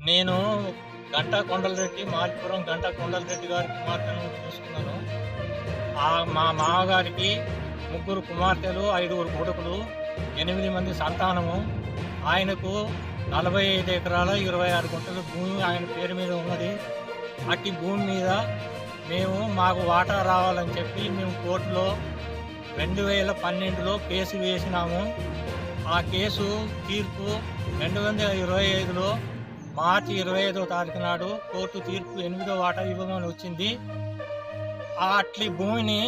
నేను గంటా కొండలరెడ్డి మార్పురం గంటా కొండలరెడ్డి గారి కుమార్తెను చూసుకున్నాను. మా మామగారికి 3 కుమార్తెలు, 5 కొడుకులు, 8 మంది సంతానము. ఆయనకు 45 ఎకరాల 26 గుంటల భూమి ఆయన పేరు మీద ఉన్నది. అట్టి భూమి మీద మాకు వాటా రావాలని చెప్పి మేము కోర్టులో 2012లో కేసు వేసినాము. ఆ కేసు తీర్పు 2025లో మార్చి 25వ తారీఖు నాడు కోర్టు తీర్పు 8వ వాటా ఇవ్వమని వచ్చింది. అట్లి భూమిని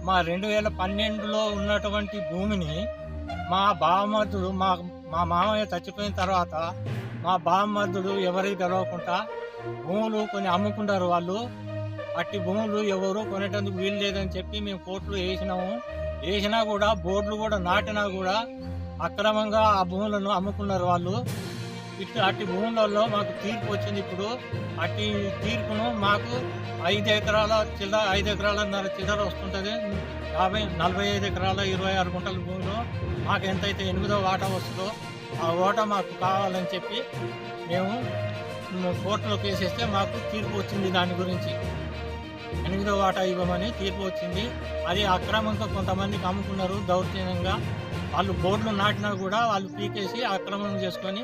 మా 2012లో ఉన్నటువంటి భూమిని మా బావమరుదుడు మా మామయ్య చచ్చిపోయిన తర్వాత మా బావమరుదుడు ఎవరికి తెలవకుండా భూములు కొన్ని అమ్ముకున్నారు వాళ్ళు. అట్టి భూములు ఎవరు కొనేటందుకు వీలు లేదని చెప్పి మేము కోర్టులో వేసినా కూడా బోర్డులు కూడా నాటినా కూడా అక్రమంగా ఆ భూములను అమ్ముకున్నారు వాళ్ళు. అట్టి భూములలో మాకు తీర్పు వచ్చింది. ఇప్పుడు అట్టి తీర్పును మాకు 5 ఎకరాలన్నర చిల్లర వస్తుంటుంది. 45 ఎకరాల 26 గుంటల భూమిలో మాకు ఎంతైతే 8వ వాటా వస్తుందో ఆ వాటా మాకు కావాలని చెప్పి మేము కోర్టులో కేసేస్తే మాకు తీర్పు వచ్చింది. దాని గురించి 8వ వాటా ఇవ్వమని తీర్పు వచ్చింది. అది అక్రమంగా కొంతమందికి అమ్ముకున్నారు దౌర్జన్యంగా. వాళ్ళు బోర్డులు నాటినా కూడా వాళ్ళు పీకేసి అక్రమం చేసుకొని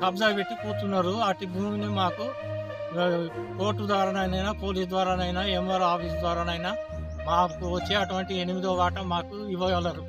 కబ్జా పెట్టి కూర్చున్నారు. అటు భూమిని మాకు కోర్టు ద్వారానైనా, పోలీస్ ద్వారానైనా, ఎంఆర్ఓ ఆఫీస్ ద్వారానైనా మాకు వచ్చే అటువంటి 8వ వాటా మాకు ఇవ్వగలరు.